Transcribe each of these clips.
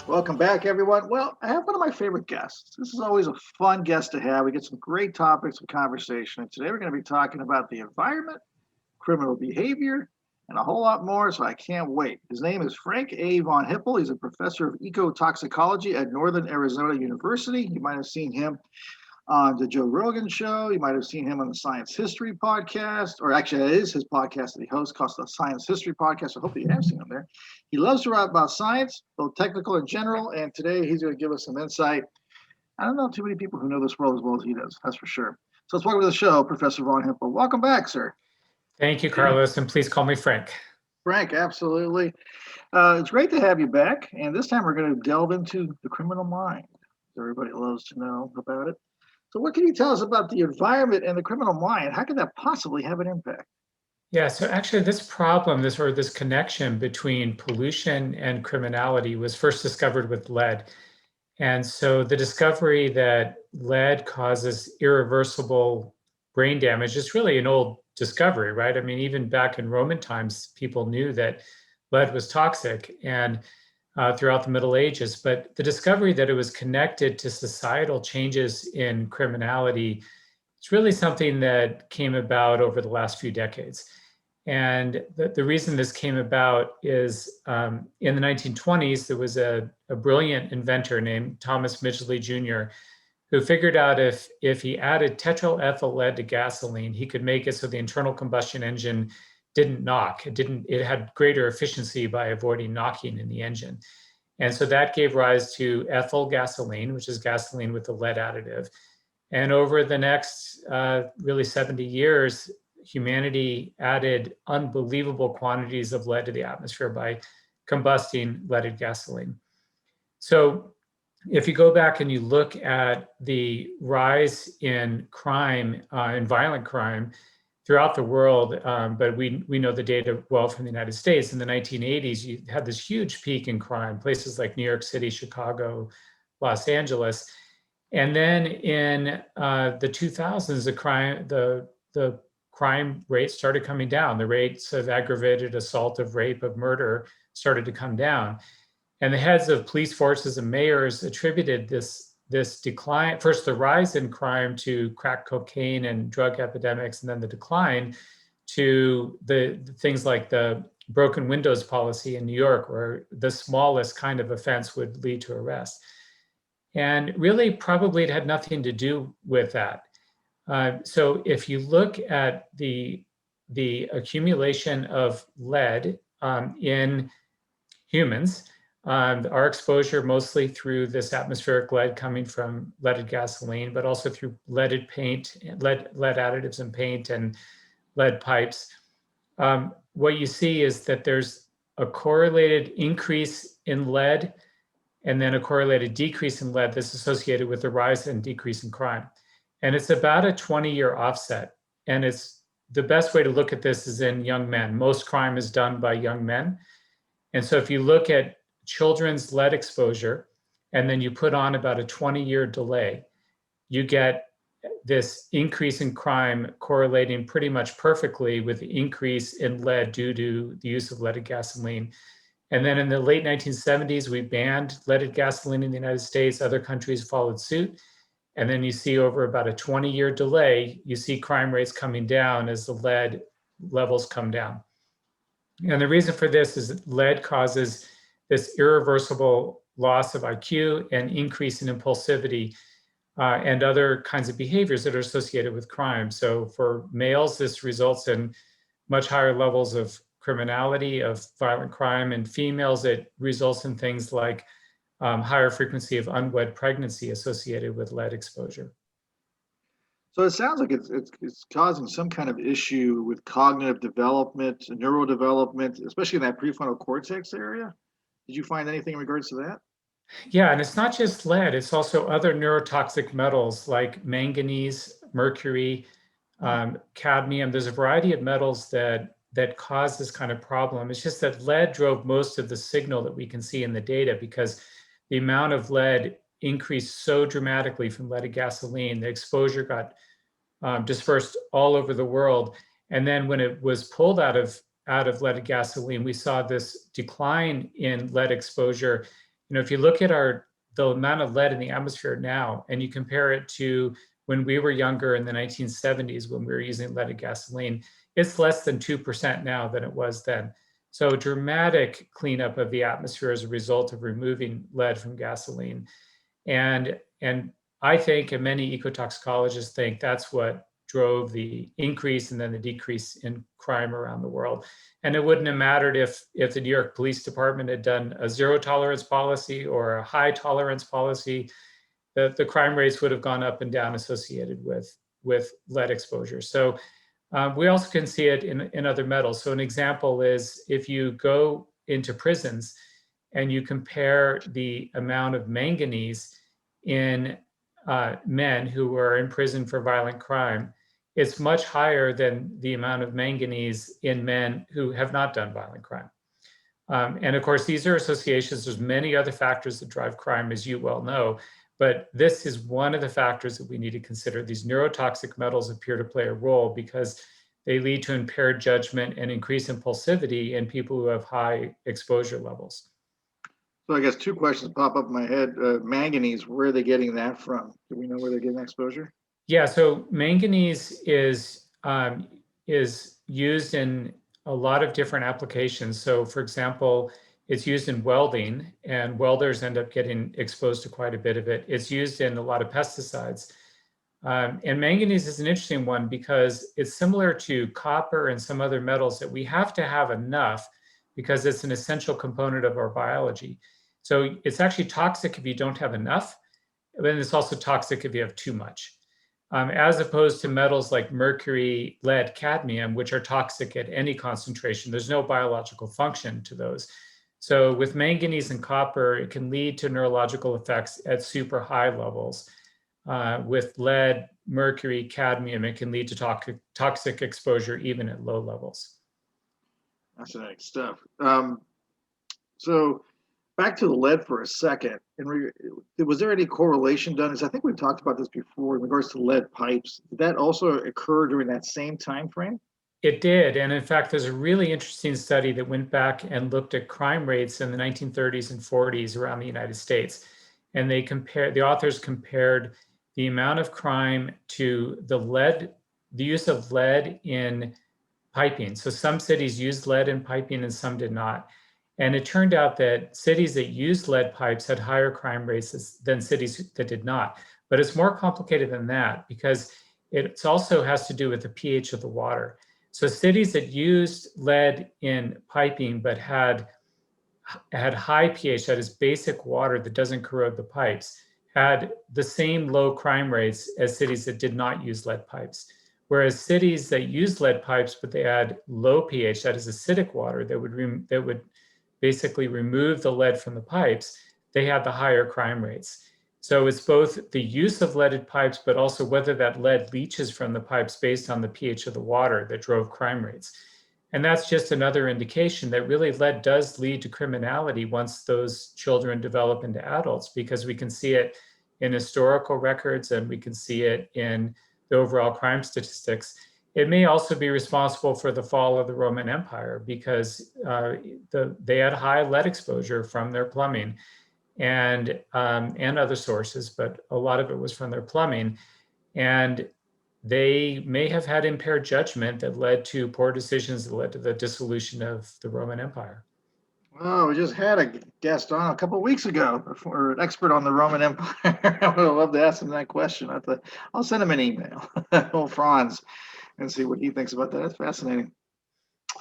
Welcome back, everyone. Well, I have one of my favorite guests. This is always a fun guest to have. We get some great topics of conversation. And today we're going to be talking about the environment, criminal behavior, and a whole lot more. So I can't wait. His name is Frank A. von Hippel. He's a professor of ecotoxicology at Northern Arizona University. You might have seen him on the Joe Rogan show. You might have seen him on the Science History podcast, or actually, it is his podcast that he hosts called the Science History podcast. I hope that you have seen him there. He loves to write about science, both technical and general, and today he's going to give us some insight. I don't know too many people who know this world as well as he does, that's for sure. So let's welcome to the show, Professor von Hippel. Welcome back, sir. Thank you, Carlos, and please call me Frank. Frank, absolutely. It's great to have you back, and this time we're going to delve into the criminal mind. Everybody loves to know about it. So what can you tell us about the environment and the criminal mind? How can that possibly have an impact? Yeah, so actually this problem, this connection between pollution and criminality was first discovered with lead. And so the discovery that lead causes irreversible brain damage is really an old discovery, right? I mean, even back in Roman times, people knew that lead was toxic and throughout the Middle Ages. But the discovery that it was connected to societal changes in criminality, it's really something that came about over the last few decades. And the reason this came about is in the 1920s, there was a brilliant inventor named Thomas Midgley Jr., who figured out if he added tetraethyl lead to gasoline, he could make it so the internal combustion engine didn't knock. It had greater efficiency by avoiding knocking in the engine. And so that gave rise to ethyl gasoline, which is gasoline with a lead additive. And over the next really 70 years, humanity added unbelievable quantities of lead to the atmosphere by combusting leaded gasoline. So if you go back and you look at the rise in crime, in violent crime, throughout the world, but we know the data well from the United States. In the 1980s, you had this huge peak in crime, places like New York City, Chicago, Los Angeles. And then in the 2000s, the crime rate started coming down. The rates of aggravated assault, of rape, of murder started to come down. And the heads of police forces and mayors attributed this decline, first the rise in crime to crack cocaine and drug epidemics, and then the decline to the things like the broken windows policy in New York, where the smallest kind of offense would lead to arrest. And really, probably it had nothing to do with that. So if you look at the accumulation of lead in humans, our exposure mostly through this atmospheric lead coming from leaded gasoline, but also through leaded paint, lead additives in paint and lead pipes. What you see is that there's a correlated increase in lead and then a correlated decrease in lead that's associated with the rise and decrease in crime. And it's about a 20-year offset. And it's the best way to look at this is in young men. Most crime is done by young men. And so if you look at children's lead exposure, and then you put on about a 20-year delay, you get this increase in crime correlating pretty much perfectly with the increase in lead due to the use of leaded gasoline. And then in the late 1970s, we banned leaded gasoline in the United States. Other countries followed suit. And then you see over about a 20-year delay, you see crime rates coming down as the lead levels come down. And the reason for this is that lead causes this irreversible loss of IQ and increase in impulsivity and other kinds of behaviors that are associated with crime. So for males, this results in much higher levels of criminality, of violent crime. And females, it results in things like higher frequency of unwed pregnancy associated with lead exposure. So it sounds like it's causing some kind of issue with cognitive development, neurodevelopment, especially in that prefrontal cortex area. Did you find anything in regards to that? Yeah, and it's not just lead, it's also other neurotoxic metals like manganese, mercury, cadmium. There's a variety of metals that cause this kind of problem. It's just that lead drove most of the signal that we can see in the data because the amount of lead increased so dramatically from leaded gasoline. The exposure got dispersed all over the world. And then when it was pulled out of leaded gasoline, we saw this decline in lead exposure if you look at the amount of lead in the atmosphere now, and you compare it to when we were younger in the 1970s, when we were using leaded gasoline, it's less than 2% now than it was then. So dramatic cleanup of the atmosphere as a result of removing lead from gasoline. And I think, and many ecotoxicologists think, that's what drove the increase and then the decrease in crime around the world. And it wouldn't have mattered if the New York Police Department had done a zero tolerance policy or a high tolerance policy. The crime rates would have gone up and down associated with lead exposure. So we also can see it in other metals. So an example is if you go into prisons and you compare the amount of manganese in men who are in prison for violent crime, it's much higher than the amount of manganese in men who have not done violent crime. And of course, these are associations. There's many other factors that drive crime, as you well know, but this is one of the factors that we need to consider. These neurotoxic metals appear to play a role because they lead to impaired judgment and increased impulsivity in people who have high exposure levels. So I guess two questions pop up in my head. Manganese, where are they getting that from? Do we know where they're getting exposure? Yeah, so manganese is used in a lot of different applications. So for example, it's used in welding, and welders end up getting exposed to quite a bit of it. It's used in a lot of pesticides. And manganese is an interesting one because it's similar to copper and some other metals that we have to have enough because it's an essential component of our biology. So it's actually toxic if you don't have enough, but it's also toxic if you have too much. As opposed to metals like mercury, lead, cadmium, which are toxic at any concentration. There's no biological function to those. So with manganese and copper, it can lead to neurological effects at super high levels. With lead, mercury, cadmium, it can lead to toxic exposure even at low levels. Fascinating stuff. So back to the lead for a second. Was there any correlation done? Because I think we've talked about this before in regards to lead pipes. Did that also occur during that same time frame? It did. And in fact, there's a really interesting study that went back and looked at crime rates in the 1930s and 40s around the United States. And the authors compared the amount of crime to the use of lead in piping. So some cities used lead in piping and some did not. And it turned out that cities that used lead pipes had higher crime rates than cities that did not. But it's more complicated than that because it also has to do with the pH of the water. So cities that used lead in piping but had high pH, that is basic water that doesn't corrode the pipes, had the same low crime rates as cities that did not use lead pipes. Whereas cities that used lead pipes but they had low pH, that is acidic water that would basically remove the lead from the pipes, they had the higher crime rates. So it's both the use of leaded pipes, but also whether that lead leaches from the pipes based on the pH of the water that drove crime rates. And that's just another indication that really lead does lead to criminality once those children develop into adults, because we can see it in historical records and we can see it in the overall crime statistics. It may also be responsible for the fall of the Roman Empire because they had high lead exposure from their plumbing and other sources, but a lot of it was from their plumbing. And they may have had impaired judgment that led to poor decisions that led to the dissolution of the Roman Empire. Oh, we just had a guest on a couple of weeks ago for an expert on the Roman Empire. I would have loved to ask him that question. I thought I'll send him an email, old Franz, and see what he thinks about that. That's fascinating.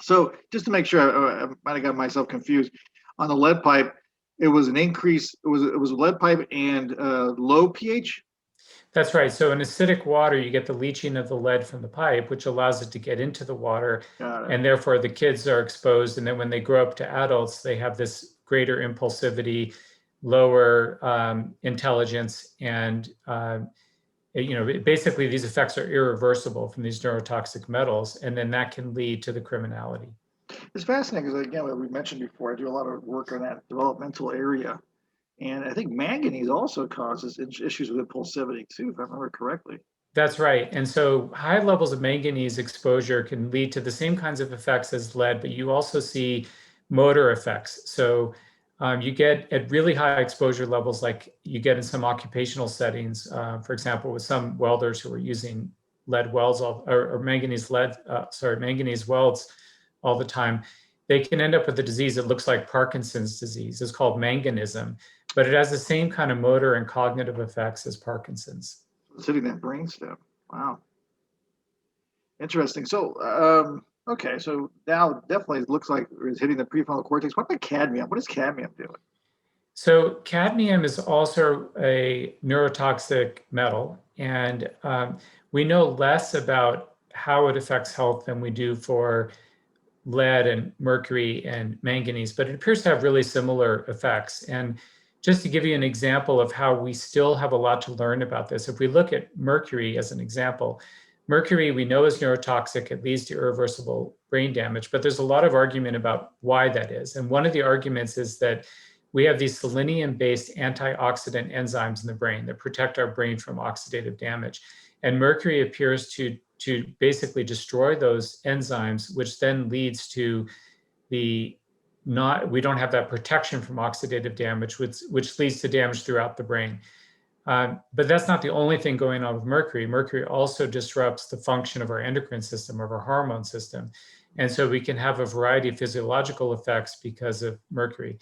So just to make sure, I might have got myself confused on the lead pipe. It was an increase. It was lead pipe and low pH. That's right. So in acidic water, you get the leaching of the lead from the pipe, which allows it to get into the water, and therefore the kids are exposed. And then when they grow up to adults, they have this greater impulsivity, lower intelligence, and basically these effects are irreversible from these neurotoxic metals, and then that can lead to the criminality. It's fascinating because, again, like we mentioned before, I do a lot of work on that developmental area. And I think manganese also causes issues with impulsivity too, if I remember correctly. That's right. And so high levels of manganese exposure can lead to the same kinds of effects as lead, but you also see motor effects. So You get at really high exposure levels, like you get in some occupational settings, for example, with some welders who are using lead welds or manganese welds all the time, they can end up with a disease that looks like Parkinson's disease. It's called manganism, but it has the same kind of motor and cognitive effects as Parkinson's. It's hitting that brainstem. Wow. Interesting. So, okay, so now definitely it looks like it's hitting the prefrontal cortex. What about cadmium? What is cadmium doing? So cadmium is also a neurotoxic metal, and we know less about how it affects health than we do for lead and mercury and manganese, but it appears to have really similar effects. And just to give you an example of how we still have a lot to learn about this, if we look at mercury as an example, mercury we know is neurotoxic, it leads to irreversible brain damage, but there's a lot of argument about why that is. And one of the arguments is that we have these selenium-based antioxidant enzymes in the brain that protect our brain from oxidative damage. And mercury appears to basically destroy those enzymes, which then leads to we don't have that protection from oxidative damage, which leads to damage throughout the brain. But that's not the only thing going on with mercury. Mercury also disrupts the function of our endocrine system, of our hormone system. And so we can have a variety of physiological effects because of mercury.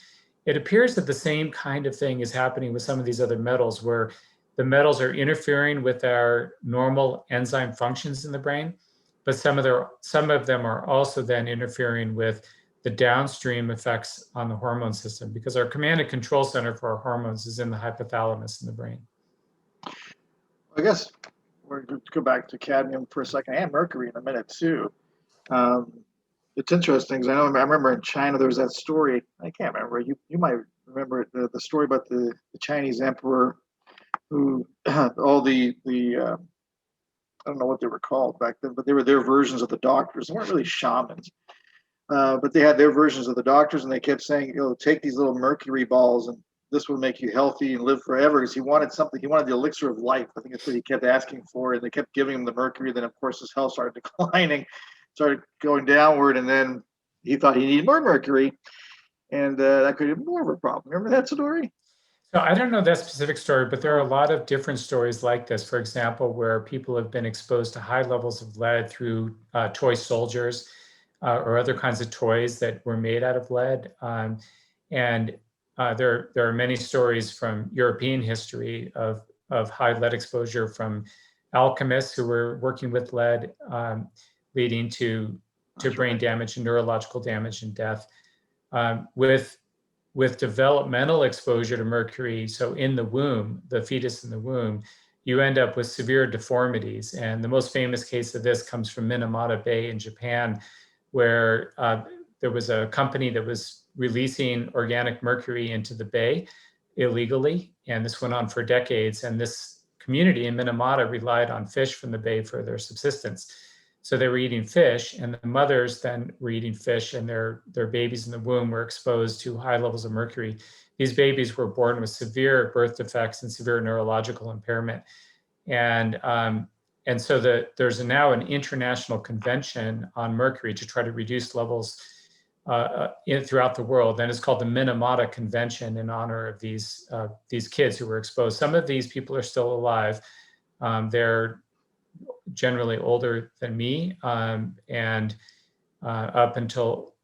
It appears that the same kind of thing is happening with some of these other metals, where the metals are interfering with our normal enzyme functions in the brain, but some of them are also then interfering with the downstream effects on the hormone system, because our command and control center for our hormones is in the hypothalamus in the brain. I guess we're going to go back to cadmium for a second, and mercury in a minute too. It's interesting because I remember in China there was that story. I can't remember. You might remember it, the story about the Chinese emperor who all the I don't know what they were called back then, but they were their versions of the doctors. They weren't really shamans, but they had their versions of the doctors, and they kept saying, take these little mercury balls, and this will make you healthy and live forever. Because he wanted something. He wanted the elixir of life. I think that's what he kept asking for, and they kept giving him the mercury. Then, of course, his health started declining, started going downward, and then he thought he needed more mercury, and that created more of a problem. Remember that story? So I don't know that specific story, but there are a lot of different stories like this. For example, where people have been exposed to high levels of lead through toy soldiers or other kinds of toys that were made out of lead. And there are many stories from European history of high lead exposure from alchemists who were working with lead, leading to brain damage and neurological damage and death. With developmental exposure to mercury, so in the womb, the fetus in the womb, you end up with severe deformities. And the most famous case of this comes from Minamata Bay in Japan, where there was a company that was releasing organic mercury into the bay illegally. And this went on for decades. And this community in Minamata relied on fish from the bay for their subsistence. So they were eating fish, and the mothers then were eating fish, and their babies in the womb were exposed to high levels of mercury. These babies were born with severe birth defects and severe neurological impairment. And so there's now an international convention on mercury to try to reduce levels throughout the world. And it's called the Minamata Convention in honor of these kids who were exposed. Some of these people are still alive. They're generally older than me, and up until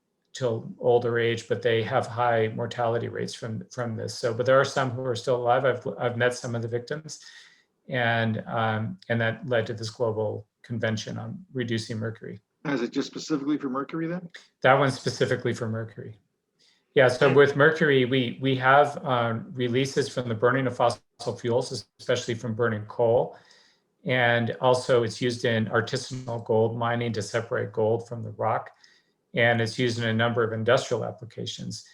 older age, but they have high mortality rates from this. So, but there are some who are still alive. I've met some of the victims, and that led to this global convention on reducing mercury. Is it just specifically for mercury then? That one's specifically for mercury. Yeah. So with mercury, we have releases from the burning of fossil fuels, especially from burning coal. And also it's used in artisanal gold mining to separate gold from the rock. And it's used in a number of industrial applications,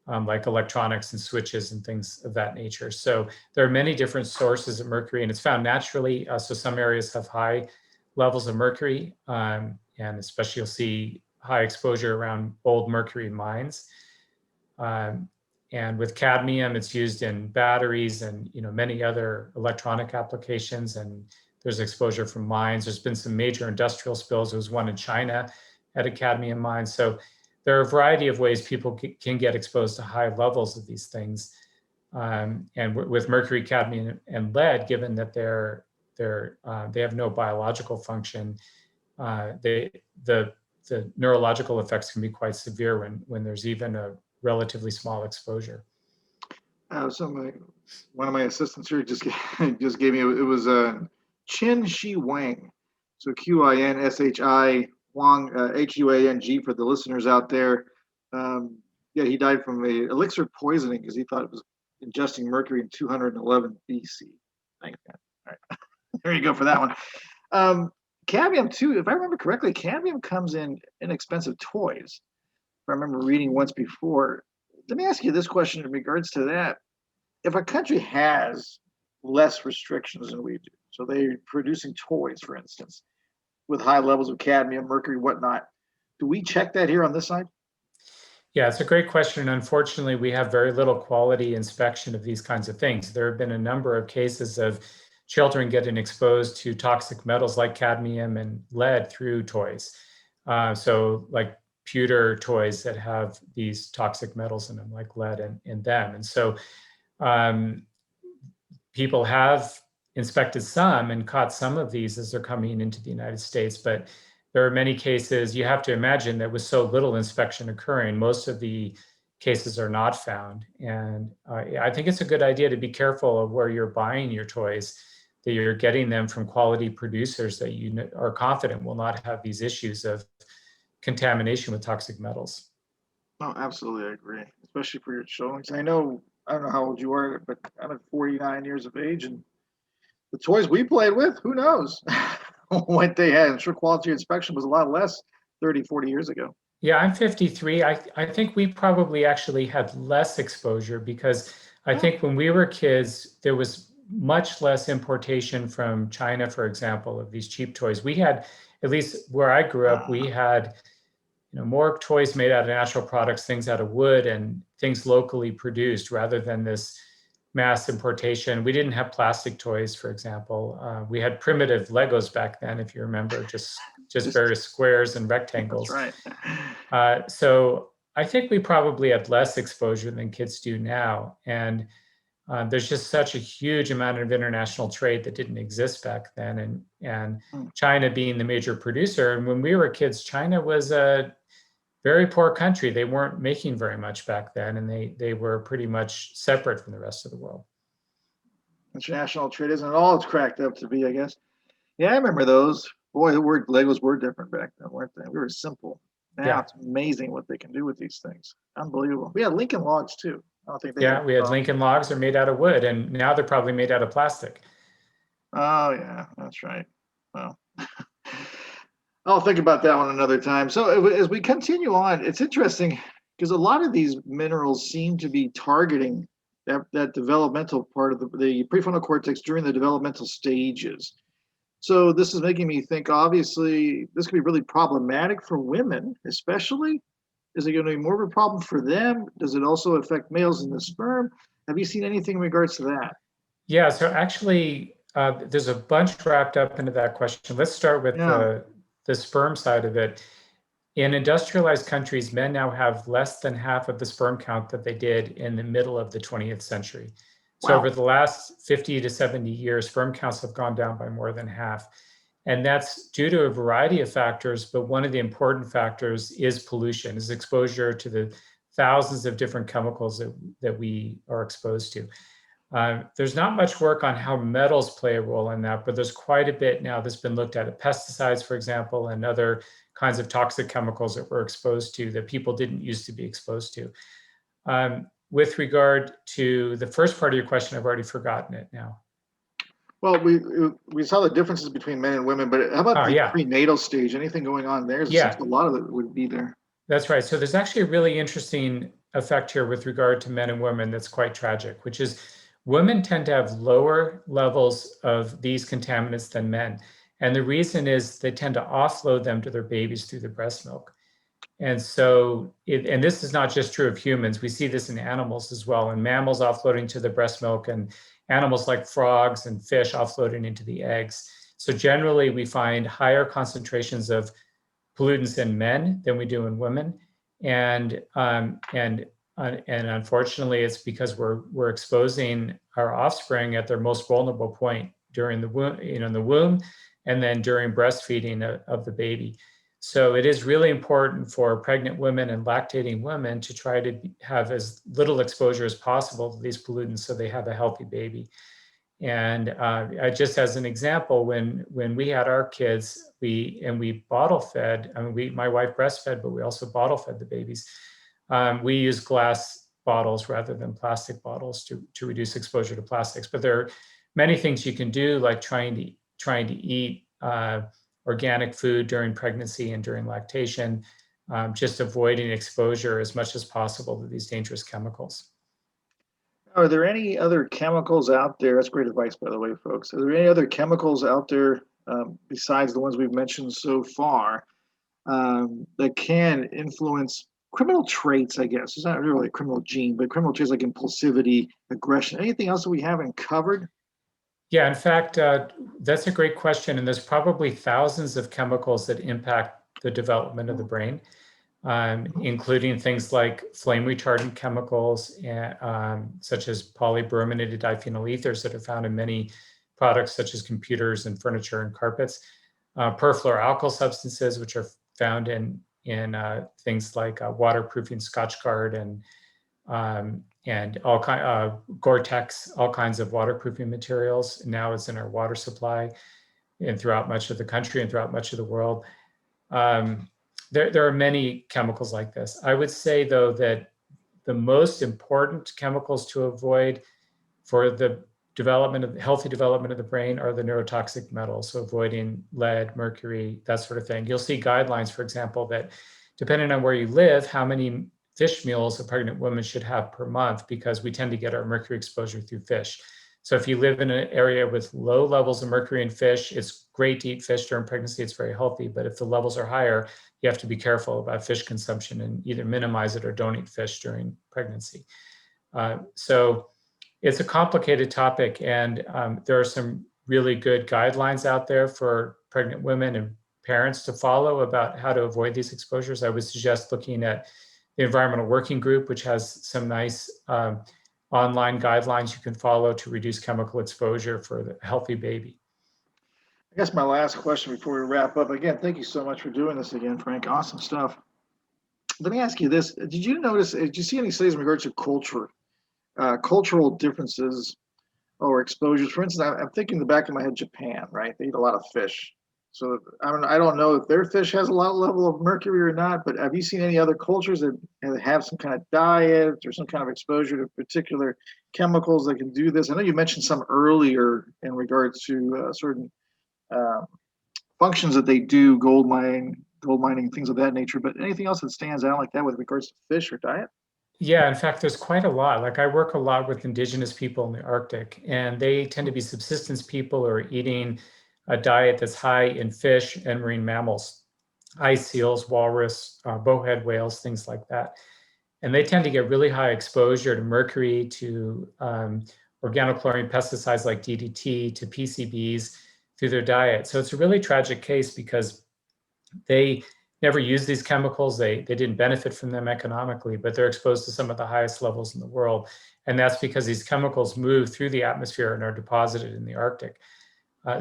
like electronics and switches and things of that nature. So there are many different sources of mercury, and it's found naturally. So some areas have high levels of mercury, and especially you'll see high exposure around old mercury mines. And with cadmium, it's used in batteries and many other electronic applications, and there's exposure from mines. There's been some major industrial spills. There was one in China at a cadmium mine. So there are a variety of ways people can get exposed to high levels of these things. And with mercury, cadmium, and lead, given that they have no biological function, the neurological effects can be quite severe when there's even a relatively small exposure. One of my assistants here just just gave me, it was Qin Shi Wang, so Qinshi Wang, Huang for the listeners out there. Yeah, he died from a elixir poisoning because he thought it was ingesting mercury in 211 BC. Thank you. All right. There you go for that one. Cadmium too, if I remember correctly, cadmium comes in inexpensive toys. If I remember reading once before. Let me ask you this question in regards to that. If a country has less restrictions than we do, so they're producing toys, for instance, with high levels of cadmium, mercury, whatnot, do we check that here on this side? Yeah, it's a great question. Unfortunately, we have very little quality inspection of these kinds of things. There have been a number of cases of children getting exposed to toxic metals like cadmium and lead through toys. So like pewter toys that have these toxic metals in them, like lead in them. And so people have inspected some and caught some of these as they're coming into the United States, but there are many cases, you have to imagine that with so little inspection occurring, most of the cases are not found. And I think it's a good idea to be careful of where you're buying your toys, that you're getting them from quality producers that you are confident will not have these issues of contamination with toxic metals. Oh, absolutely, I agree, especially for your children. I don't know how old you are, but I'm at 49 years of age, and the toys we played with, who knows what they had. I'm sure quality inspection was a lot less 30, 40 years ago. Yeah, I'm 53. I think we probably actually had less exposure because I think when we were kids, there was much less importation from China, for example, of these cheap toys. We had, at least where I grew up, we had more toys made out of natural products, things out of wood and things locally produced rather than this mass importation. We didn't have plastic toys, for example. We had primitive Legos back then, if you remember, just various squares and rectangles. That's right. So I think we probably had less exposure than kids do now. And there's just such a huge amount of international trade that didn't exist back then. And China being the major producer. And when we were kids, China was a very poor country. They weren't making very much back then, and they were pretty much separate from the rest of the world. International trade isn't all it's cracked up to be, I guess. Yeah, I remember those. Boy, Legos were different back then, weren't they? We were simple. Now it's amazing what they can do with these things. Unbelievable. We had Lincoln Logs too. I don't think we had Lincoln Logs are made out of wood, and now they're probably made out of plastic. Oh yeah, that's right. Well, I'll think about that one another time. So as we continue on, it's interesting because a lot of these minerals seem to be targeting that developmental part of the prefrontal cortex during the developmental stages. So this is making me think, obviously, this could be really problematic for women, especially. Is it going to be more of a problem for them? Does it also affect males in the sperm? Have you seen anything in regards to that? Yeah, so actually, there's a bunch wrapped up into that question. Let's start with the sperm side of it. In industrialized countries, men now have less than half of the sperm count that they did in the middle of the 20th century. So over the last 50 to 70 years, sperm counts have gone down by more than half. And that's due to a variety of factors, but one of the important factors is pollution, is exposure to the thousands of different chemicals that we are exposed to. There's not much work on how metals play a role in that, but there's quite a bit now that's been looked at pesticides, for example, and other kinds of toxic chemicals that we're exposed to that people didn't used to be exposed to. With regard to the first part of your question, I've already forgotten it now. Well, we saw the differences between men and women, but how about the prenatal stage? Anything going on there? A lot of it would be there. That's right. So there's actually a really interesting effect here with regard to men and women that's quite tragic, which is women tend to have lower levels of these contaminants than men. And the reason is they tend to offload them to their babies through the breast milk. And so, and this is not just true of humans, we see this in animals as well, and mammals offloading to the breast milk, and animals like frogs and fish offloading into the eggs. So generally, we find higher concentrations of pollutants in men than we do in women. And unfortunately, it's because we're exposing our offspring at their most vulnerable point during the womb, in the womb, and then during breastfeeding of the baby. So it is really important for pregnant women and lactating women to try to have as little exposure as possible to these pollutants so they have a healthy baby. And just as an example, when we had our kids, we bottle fed. I mean, my wife breastfed, but we also bottle fed the babies. We use glass bottles rather than plastic bottles to reduce exposure to plastics. But there are many things you can do, like trying to eat organic food during pregnancy and during lactation, just avoiding exposure as much as possible to these dangerous chemicals. Are there any other chemicals out there? That's great advice, by the way, folks. Are there any other chemicals out there besides the ones we've mentioned so far that can influence criminal traits, I guess? It's not really a criminal gene, but criminal traits like impulsivity, aggression. Anything else that we haven't covered? Yeah, in fact, that's a great question. And there's probably thousands of chemicals that impact the development of the brain, including things like flame retardant chemicals, such as polybrominated diphenyl ethers that are found in many products, such as computers and furniture and carpets, perfluoroalkyl substances, which are found in things like waterproofing Scotchgard and all Gore-Tex, all kinds of waterproofing materials. Now it's in our water supply and throughout much of the country and throughout much of the world. There are many chemicals like this. I would say, though, that the most important chemicals to avoid for the healthy development of the brain are the neurotoxic metals, so avoiding lead, mercury, that sort of thing. You'll see guidelines, for example, that depending on where you live, how many fish meals a pregnant woman should have per month, because we tend to get our mercury exposure through fish. So if you live in an area with low levels of mercury in fish, it's great to eat fish during pregnancy, it's very healthy. But if the levels are higher, you have to be careful about fish consumption and either minimize it or don't eat fish during pregnancy. So it's a complicated topic, and there are some really good guidelines out there for pregnant women and parents to follow about how to avoid these exposures. I would suggest looking at the Environmental Working Group, which has some nice online guidelines you can follow to reduce chemical exposure for the healthy baby. I guess my last question before we wrap up. Again, thank you so much for doing this again, Frank. Awesome stuff. Let me ask you this. Did you see any studies in regards to cultural differences or exposures? For instance, I'm thinking in the back of my head, Japan, right? They eat a lot of fish. So I don't know if their fish has a lot level of mercury or not, but have you seen any other cultures that have some kind of diet or some kind of exposure to particular chemicals that can do this? I know you mentioned some earlier in regards to certain functions that they do, gold mining, things of that nature, but anything else that stands out like that with regards to fish or diet? Yeah, in fact, there's quite a lot. Like, I work a lot with indigenous people in the Arctic, and they tend to be subsistence people or eating a diet that's high in fish and marine mammals, ice seals, walrus, bowhead whales, things like that. And they tend to get really high exposure to mercury, to organochlorine pesticides like DDT, to PCBs through their diet. So it's a really tragic case because they never used these chemicals. They didn't benefit from them economically, but they're exposed to some of the highest levels in the world. And that's because these chemicals move through the atmosphere and are deposited in the Arctic.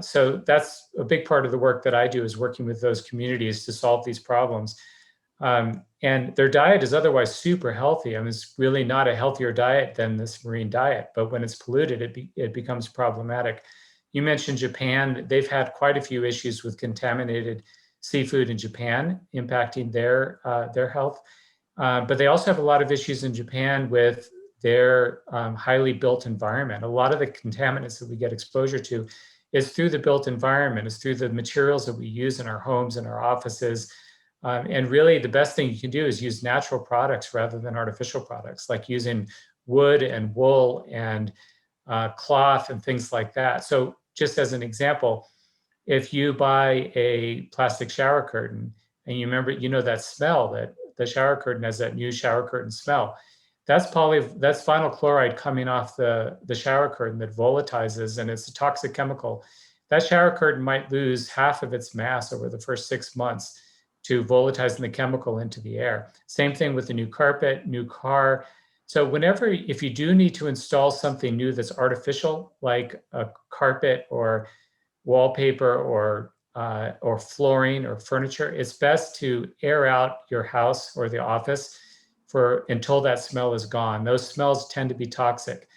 So that's a big part of the work that I do, is working with those communities to solve these problems. And their diet is otherwise super healthy. I mean, it's really not a healthier diet than this marine diet, but when it's polluted, it becomes problematic. You mentioned Japan. They've had quite a few issues with contaminated seafood in Japan impacting their health. But they also have a lot of issues in Japan with their highly built environment. A lot of the contaminants that we get exposure to is through the built environment, is through the materials that we use in our homes and our offices. And really the best thing you can do is use natural products rather than artificial products, like using wood and wool and cloth and things like that. So just as an example, if you buy a plastic shower curtain and you remember, that smell, that the shower curtain has that new shower curtain smell, that's vinyl chloride coming off the shower curtain that volatilizes, and it's a toxic chemical. That shower curtain might lose half of its mass over the first 6 months to volatilizing the chemical into the air. Same thing with the new carpet, new car. So if you do need to install something new that's artificial, like a carpet or wallpaper or flooring or furniture, it's best to air out your house or the office until that smell is gone. Those smells tend to be toxic.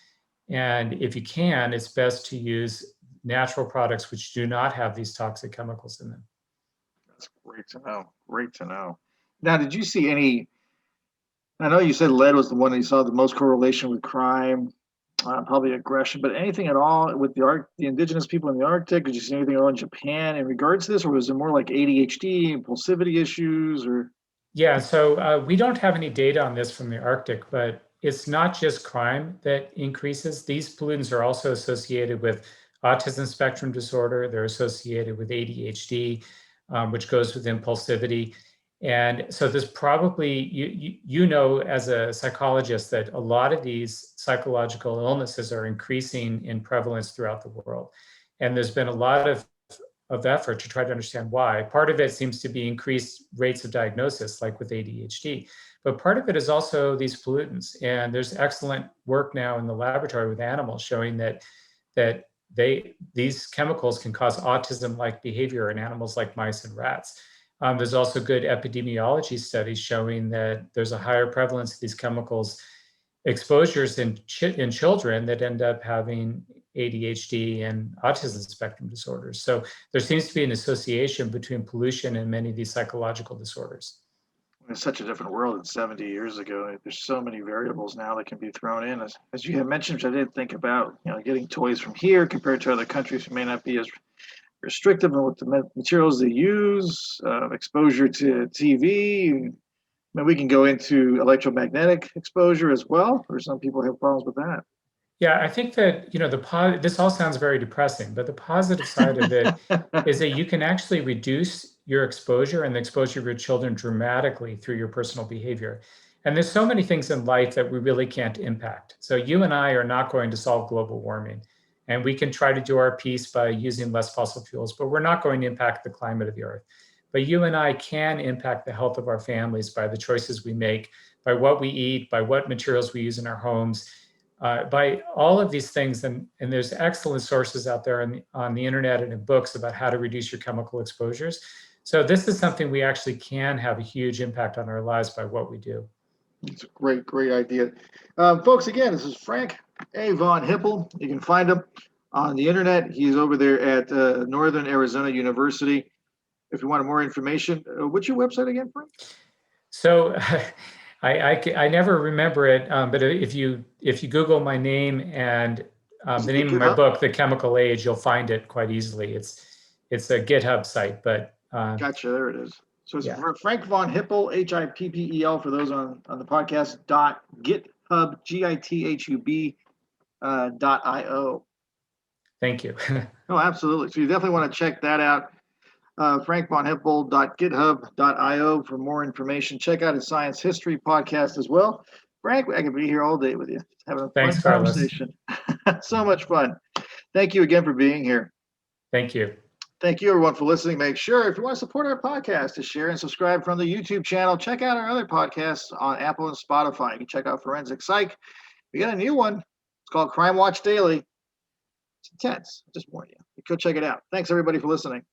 And if you can, it's best to use natural products which do not have these toxic chemicals in them. That's great to know. Great to know. Now, did you see any? I know you said lead was the one that you saw the most correlation with crime, probably aggression, but anything at all with the indigenous people in the Arctic? Did you see anything at all in Japan in regards to this, or was it more like ADHD, impulsivity issues, or? Yeah, so we don't have any data on this from the Arctic, but it's not just crime that increases. These pollutants are also associated with autism spectrum disorder. They're associated with ADHD, which goes with impulsivity. And so there's probably, you know, as a psychologist, that a lot of these psychological illnesses are increasing in prevalence throughout the world. And there's been a lot of effort to try to understand why. Part of it seems to be increased rates of diagnosis, like with ADHD, but part of it is also these pollutants. And there's excellent work now in the laboratory with animals showing that these chemicals can cause autism-like behavior in animals like mice and rats. There's also good epidemiology studies showing that there's a higher prevalence of these chemicals exposures in children that end up having ADHD and autism spectrum disorders. So there seems to be an association between pollution and many of these psychological disorders. It's such a different world than 70 years ago. There's so many variables now that can be thrown in. As you had mentioned, which I didn't think about, getting toys from here compared to other countries who may not be as restrictive on what the materials they use, exposure to TV. I mean, we can go into electromagnetic exposure as well, or some people have problems with that. Yeah, I think that, this all sounds very depressing, but the positive side of it is that you can actually reduce your exposure and the exposure of your children dramatically through your personal behavior. And there's so many things in life that we really can't impact. So you and I are not going to solve global warming. And we can try to do our piece by using less fossil fuels, but we're not going to impact the climate of the earth. But you and I can impact the health of our families by the choices we make, by what we eat, by what materials we use in our homes, by all of these things. And there's excellent sources out there on the internet and in books about how to reduce your chemical exposures. So this is something we actually can have a huge impact on our lives by what we do. It's a great, great idea. Folks, again, this is Frank A. von Hippel. You can find him on the internet. He's over there at Northern Arizona University. If you want more information, what's your website again, Frank? So I never remember it, but if you Google my name and the name of my book, The Chemical Age, you'll find it quite easily. It's a GitHub site, but gotcha, there it is. So it's Frank von Hippel, Hippel, for those on the podcast, .github, GITHUB.io. Thank you. Oh, absolutely. So you definitely want to check that out. frankvonhippel.github.io for more information. Check out his science history podcast as well. Frank, I could be here all day with you. Having a fun conversation. So much fun. Thank you again for being here. Thank you. Thank you, everyone, for listening. Make sure, if you want to support our podcast, to share and subscribe from the YouTube channel. Check out our other podcasts on Apple and Spotify. You can check out Forensic Psych. We got a new one. It's called Crime Watch Daily. It's intense. I just warn you. You could check it out. Thanks, everybody, for listening.